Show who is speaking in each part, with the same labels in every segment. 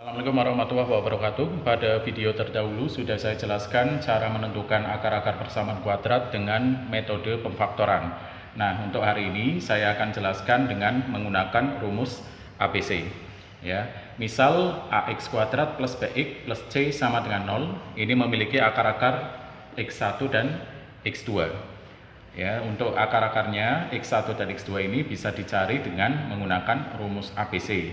Speaker 1: Assalamualaikum warahmatullahi wabarakatuh. Pada video terdahulu sudah saya jelaskan cara menentukan akar-akar persamaan kuadrat dengan metode pemfaktoran. Nah, untuk hari ini saya akan jelaskan dengan menggunakan rumus ABC. Ya, misal ax kuadrat plus bx plus c sama dengan 0, ini memiliki akar-akar x1 dan x2. Ya, untuk akar-akarnya x1 dan x2 ini bisa dicari dengan menggunakan rumus ABC,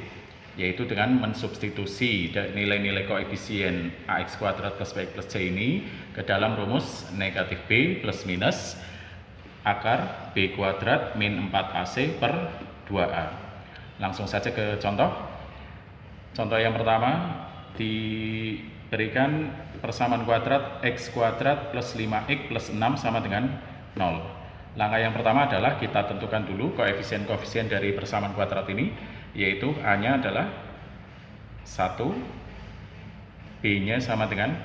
Speaker 1: yaitu dengan mensubstitusi nilai-nilai koefisien ax kuadrat plus bx plus c ini ke dalam rumus negatif b plus minus akar b kuadrat min 4ac per 2a. Langsung saja ke contoh. Contoh yang pertama, diberikan persamaan kuadrat x kuadrat plus 5x plus 6 sama dengan 0. Langkah yang pertama adalah kita tentukan dulu koefisien-koefisien dari persamaan kuadrat ini, yaitu A-nya adalah 1, B-nya sama dengan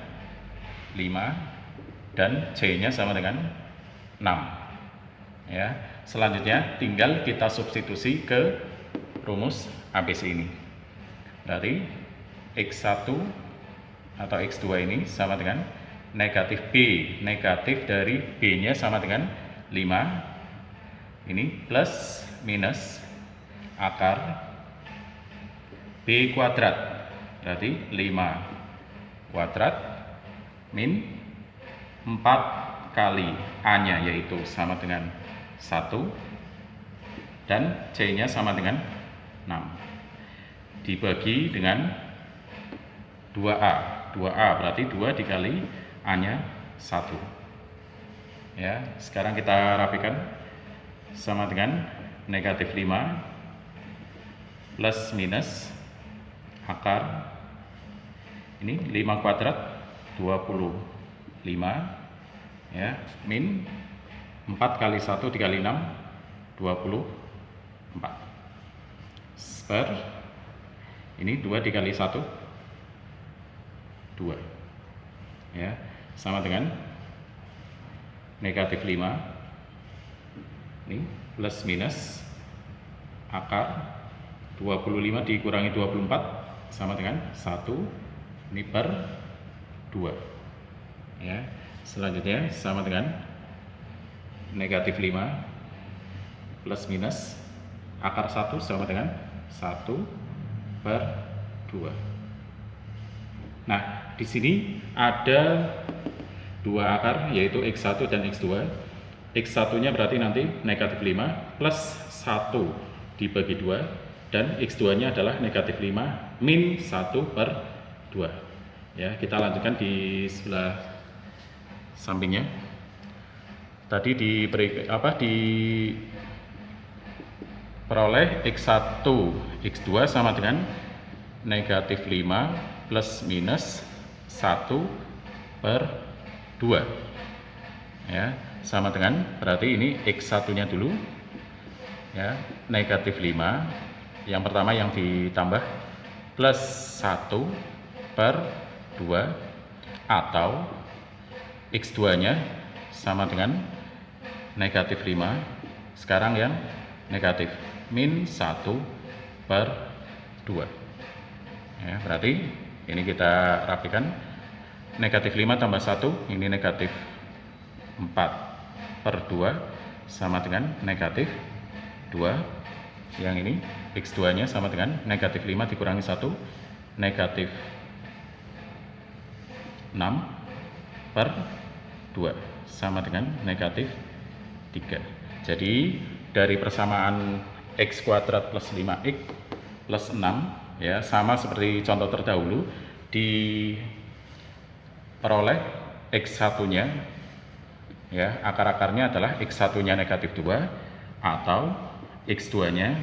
Speaker 1: 5, dan C-nya sama dengan 6. Ya, selanjutnya tinggal kita substitusi ke rumus ABC ini. Berarti X1 atau X2 ini sama dengan negatif B, negatif dari B-nya sama dengan 5, ini plus minus akar B kuadrat, berarti 5 kuadrat min 4 kali A-nya, yaitu sama dengan 1, dan C-nya sama dengan 6, dibagi dengan 2A. 2A berarti 2 dikali A-nya 1. Ya, sekarang kita rapikan, sama dengan negatif 5 plus minus akar ini 5 kuadrat 25, ya, min 4 kali 1 dikali 6 24 per ini 2 dikali 1 2, ya, sama dengan negatif 5 ini plus minus akar 25 dikurangi 24 sama dengan 1, ini per 2, ya. Selanjutnya sama dengan negatif 5 plus minus akar 1 sama dengan 1 per 2. Nah, di sini ada dua akar, yaitu X1 dan X2. X1-nya berarti nanti negatif 5 plus 1 dibagi 2, dan X2-nya adalah negatif 5 min 1 per 2. Ya, kita lanjutkan di sebelah sampingnya. Tadi diperoleh X1, X2 sama dengan negatif 5 plus minus 1 per 2, ya, sama dengan, berarti ini X1-nya dulu, ya, negatif 5, yang pertama yang ditambah plus 1 per 2, atau X2-nya sama dengan negatif 5, sekarang yang negatif, min 1 per 2. Ya, berarti ini kita rapikan, negatif 5 tambah 1, ini negatif 4 per 2 sama dengan negatif 2, yang ini X2 nya sama dengan negatif 5 dikurangi 1, negatif 6 per 2 sama dengan negatif 3. Jadi dari persamaan X kuadrat plus 5X plus 6, ya, sama seperti contoh terdahulu, diperoleh X1-nya, ya, akar-akarnya adalah X1-nya negatif 2 atau X2-nya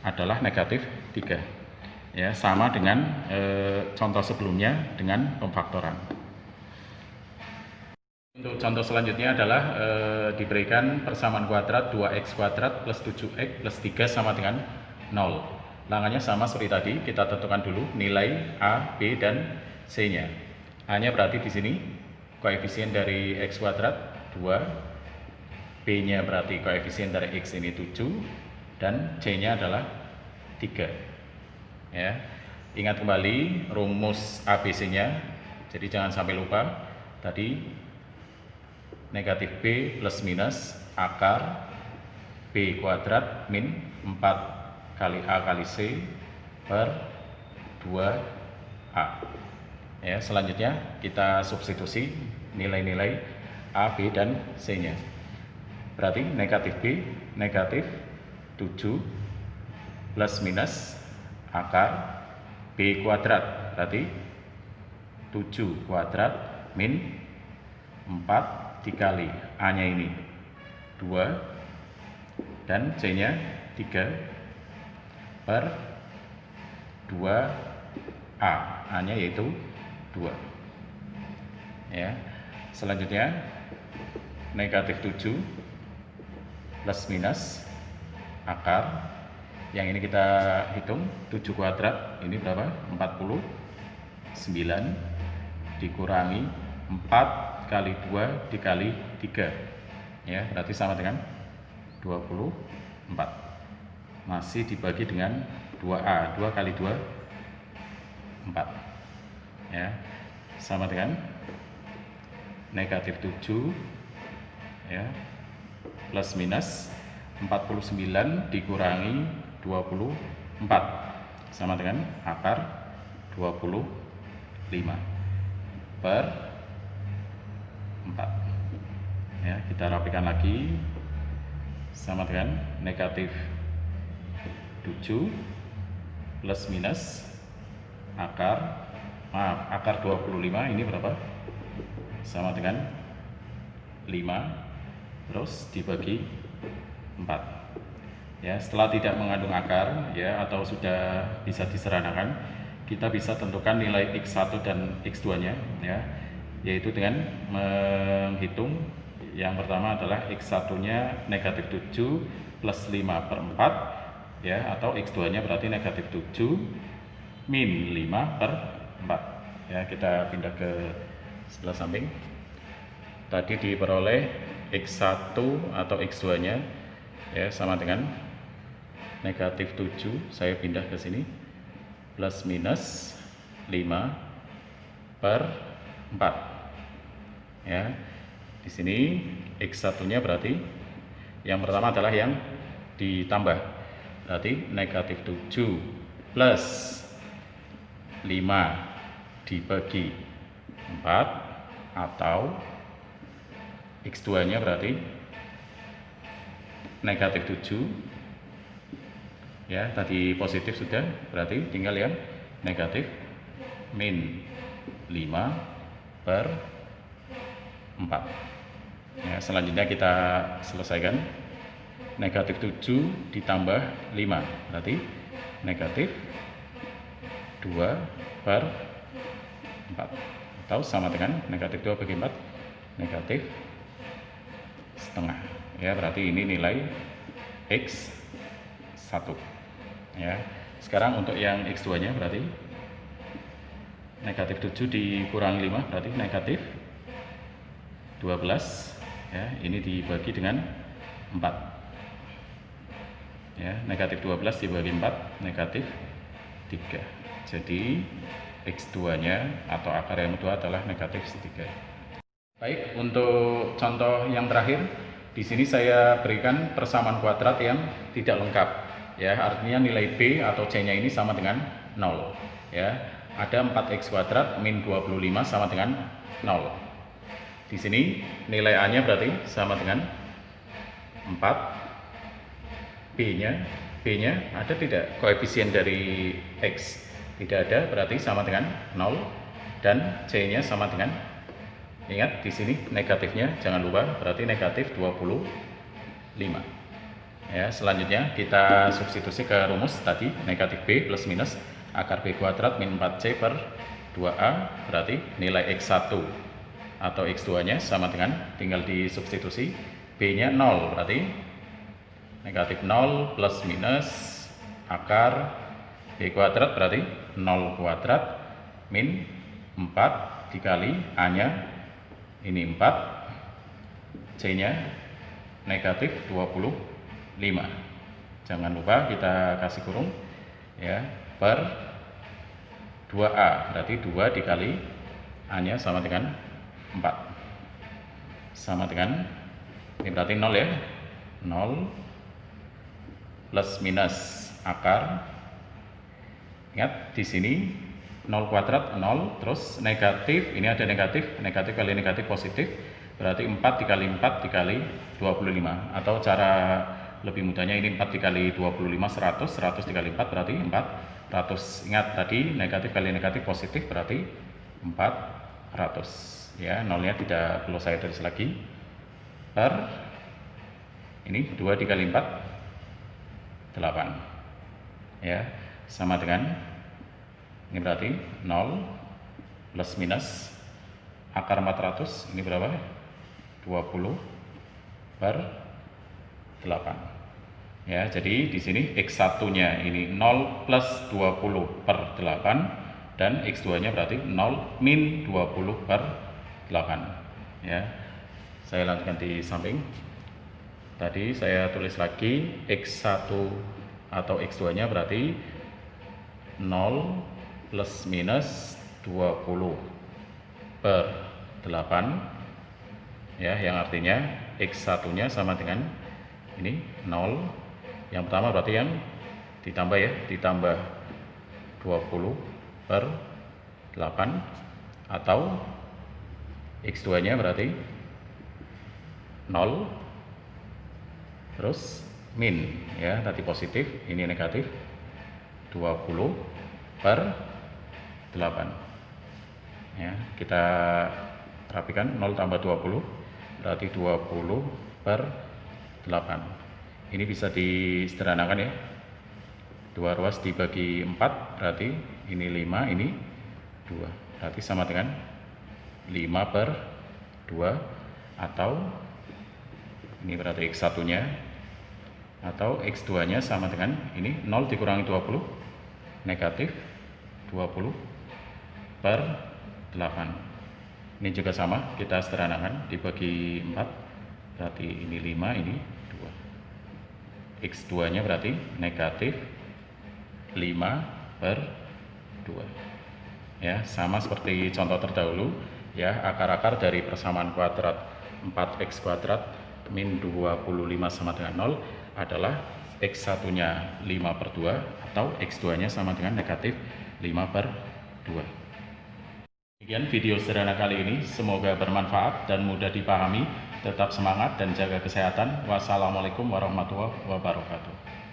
Speaker 1: adalah negatif 3. Ya, sama dengan contoh sebelumnya dengan pemfaktoran. Untuk contoh selanjutnya adalah diberikan persamaan kuadrat 2x kuadrat plus 7x plus 3 sama dengan 0. Langkahnya sama seperti tadi, kita tentukan dulu nilai A, B, dan C-nya. A-nya berarti di sini koefisien dari x kuadrat 2, B-nya berarti koefisien dari X ini 7, dan C-nya adalah 3. Ya. Ingat kembali rumus ABC-nya, jadi jangan sampai lupa. Tadi negatif B plus minus akar B kuadrat min 4 kali A kali C per 2A. Ya, selanjutnya kita substitusi nilai-nilai A, B, dan C-nya. Berarti negatif B, negatif 7 plus minus akar B kuadrat, berarti 7 kuadrat min 4 dikali A-nya ini 2 dan C-nya 3 per 2A, A-nya yaitu 2. Ya. Selanjutnya negatif 7 plus minus akar, yang ini kita hitung 7 kuadrat ini berapa? 49 dikurangi 4 kali 2 dikali 3, ya berarti sama dengan 24. Masih dibagi dengan 2A, 2 kali 2 4, ya sama dengan negatif 7 ya plus minus 49 dikurangi 24 sama dengan akar 25 per 4. Ya, kita rapikan lagi, sama dengan negatif 7 plus minus akar 25 ini berapa? Sama dengan 5 terus dibagi 4. Ya, setelah tidak mengandung akar ya atau sudah bisa diseranakan, kita bisa tentukan nilai X1 dan X2-nya ya, yaitu dengan menghitung yang pertama adalah X1-nya negatif 7 plus 5 per 4 ya, atau X2-nya berarti negatif 7 min 5 per 4 ya. Kita pindah ke sebelah samping. Tadi diperoleh X1 atau X2-nya ya sama dengan negatif 7, saya pindah ke sini, plus minus 5 per 4 ya. Di sini X1-nya berarti yang pertama adalah yang ditambah, berarti negatif 7 plus 5 dibagi 4, atau X2-nya berarti negatif 7 ya, tadi positif sudah, berarti tinggal yang negatif min 5 per 4 ya. Selanjutnya kita selesaikan, negatif 7 ditambah 5 berarti negatif 2 per 4, atau sama dengan negatif 2 bagi 4 negatif setengah ya, berarti ini nilai X1 ya. Sekarang untuk yang X2 nya berarti negatif 7 dikurangi 5 berarti negatif 12 ya, ini dibagi dengan 4 ya, negatif 12 dibagi 4 negatif 3, jadi X2 nya atau akar yang kedua adalah negatif 3. Baik, untuk contoh yang terakhir di sini saya berikan persamaan kuadrat yang tidak lengkap ya, artinya nilai B atau C-nya ini sama dengan 0 ya. Ada 4x kuadrat min 25 sama dengan 0. Di sini nilai A-nya berarti sama dengan 4. B-nya ada tidak koefisien dari X? Tidak ada, berarti sama dengan 0. Dan C-nya sama dengan, ingat di sini negatifnya jangan lupa, berarti negatif 25 ya. Selanjutnya kita substitusi ke rumus tadi, negatif B plus minus akar B kuadrat min 4C per 2A, berarti nilai X1 atau X2 nya sama dengan, tinggal disubstitusi, B nya 0 berarti negatif 0 plus minus akar B kuadrat berarti 0 kuadrat min 4 dikali A nya ini 4, C nya negatif 25. Jangan lupa kita kasih kurung ya, per 2A, berarti 2 dikali A-nya sama dengan 4. Sama dengan, ini berarti 0 ya. 0 plus minus akar. Ingat di sini 0 kuadrat 0, terus negatif, ini ada negatif, negatif kali negatif positif, berarti 4 dikali 4 dikali 25. Atau cara lebih mudahnya ini 4 dikali 25 100, 100 dikali 4 berarti 400. Ingat tadi negatif kali negatif positif berarti 400. Ya, nolnya tidak perlu saya tulis lagi. Per ini 2 dikali 4 8. Ya, sama dengan ini berarti 0 plus minus akar 400 ini berapa? 20 per 8. Ya, jadi di sini X1-nya ini 0 plus 20 per 8 dan X2-nya berarti 0 min 20 per 8. Ya. Saya lanjutkan di samping. Tadi saya tulis lagi X1 atau X2-nya berarti 0 plus minus 20 per 8. Ya, yang artinya X1-nya sama dengan ini 0. Yang pertama berarti yang ditambah ya, ditambah 20 per 8 atau X2 nya berarti 0 terus min ya, tadi positif ini negatif 20 per 8 ya. Kita rapikan 0 tambah 20 berarti 20 per 8. Ini bisa disederhanakan ya, 2 ruas dibagi 4 berarti ini 5, ini 2, berarti sama dengan 5 per 2 atau ini berarti X1 nya atau X2 nya sama dengan ini 0 dikurangi 20 negatif 20 per 8. Ini juga sama, kita sederhanakan dibagi 4 berarti ini 5, ini 2. X2 nya berarti negatif 5 per 2 ya, sama seperti contoh terdahulu ya. Akar-akar dari persamaan kuadrat 4x kuadrat min 25 sama dengan 0 adalah X1 nya 5 per 2 atau X2 nya sama dengan negatif 5 per 2. Demikian video sederhana kali ini, semoga bermanfaat dan mudah dipahami. Tetap semangat dan jaga kesehatan. Wassalamualaikum warahmatullahi wabarakatuh.